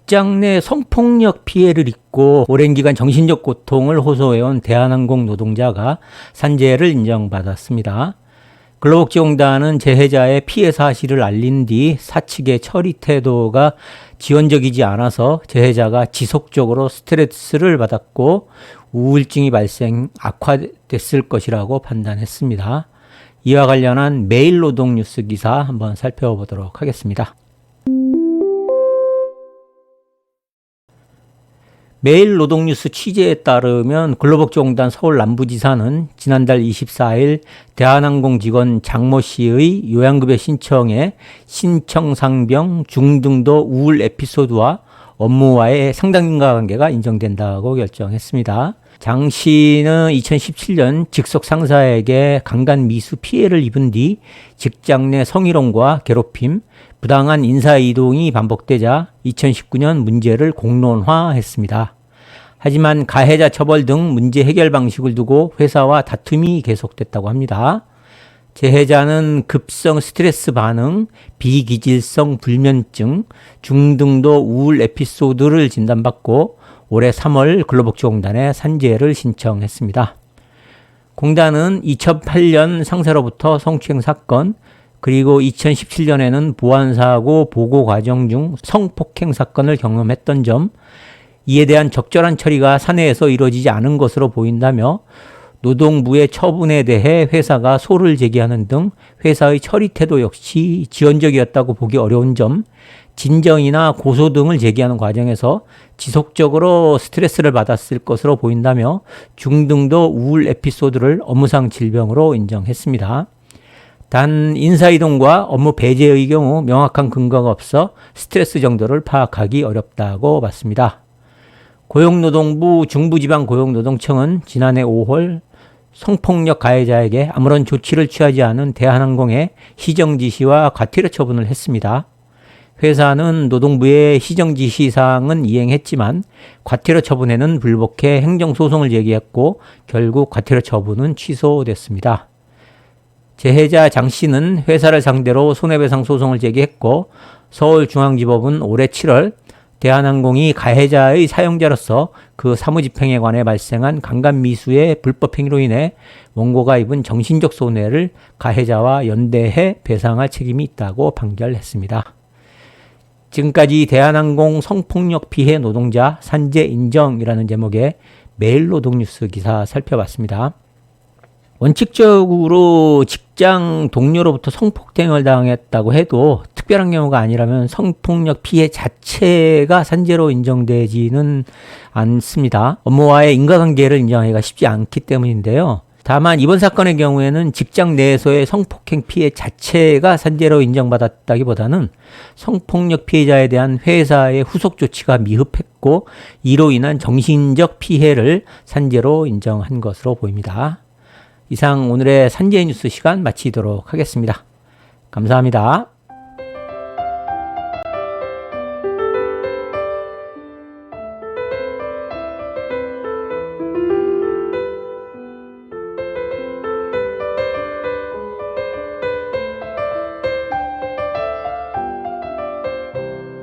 직장 내 성폭력 피해를 입고 오랜 기간 정신적 고통을 호소해온 대한항공 노동자가 산재를 인정받았습니다. 근로복지공단은 재해자의 피해 사실을 알린 뒤 사측의 처리 태도가 지원적이지 않아서 재해자가 지속적으로 스트레스를 받았고 우울증이 악화됐을 것이라고 판단했습니다. 이와 관련한 매일노동 뉴스 기사 한번 살펴보도록 하겠습니다. 매일노동뉴스 취재에 따르면 근로복지공단 서울 남부지사는 지난달 24일 대한항공 직원 장모 씨의 요양급여 신청에 신청상병 중등도 우울 에피소드와 업무와의 상당 인과관계가 인정된다고 결정했습니다. 장 씨는 2017년 직속 상사에게 강간 미수 피해를 입은 뒤 직장 내 성희롱과 괴롭힘, 부당한 인사이동이 반복되자 2019년 문제를 공론화했습니다. 하지만 가해자 처벌 등 문제 해결 방식을 두고 회사와 다툼이 계속됐다고 합니다. 재해자는 급성 스트레스 반응, 비기질성 불면증, 중등도 우울 에피소드를 진단받고 올해 3월 근로복지공단에 산재를 신청했습니다. 공단은 2008년 상사로부터 성추행 사건, 그리고 2017년에는 보안사고 보고 과정 중 성폭행 사건을 경험했던 점, 이에 대한 적절한 처리가 사내에서 이루어지지 않은 것으로 보인다며 노동부의 처분에 대해 회사가 소를 제기하는 등 회사의 처리 태도 역시 지원적이었다고 보기 어려운 점, 진정이나 고소 등을 제기하는 과정에서 지속적으로 스트레스를 받았을 것으로 보인다며 중등도 우울 에피소드를 업무상 질병으로 인정했습니다. 단 인사이동과 업무 배제의 경우 명확한 근거가 없어 스트레스 정도를 파악하기 어렵다고 봤습니다. 고용노동부 중부지방고용노동청은 지난해 5월 성폭력 가해자에게 아무런 조치를 취하지 않은 대한항공의 시정지시와 과태료 처분을 했습니다. 회사는 노동부의 시정지시사항은 이행했지만 과태료 처분에는 불복해 행정소송을 제기했고 결국 과태료 처분은 취소됐습니다. 재해자 장 씨는 회사를 상대로 손해배상 소송을 제기했고 서울중앙지법은 올해 7월 대한항공이 가해자의 사용자로서 그 사무집행에 관해 발생한 강간미수의 불법행위로 인해 원고가 입은 정신적 손해를 가해자와 연대해 배상할 책임이 있다고 판결했습니다. 지금까지 대한항공 성폭력 피해 노동자 산재 인정이라는 제목의 매일노동뉴스 기사 살펴봤습니다. 원칙적으로 직장 동료로부터 성폭행을 당했다고 해도 특별한 경우가 아니라면 성폭력 피해 자체가 산재로 인정되지는 않습니다. 업무와의 인과관계를 인정하기가 쉽지 않기 때문인데요. 다만 이번 사건의 경우에는 직장 내에서의 성폭행 피해 자체가 산재로 인정받았다기보다는 성폭력 피해자에 대한 회사의 후속 조치가 미흡했고 이로 인한 정신적 피해를 산재로 인정한 것으로 보입니다. 이상 오늘의 산재 뉴스 시간 마치도록 하겠습니다. 감사합니다.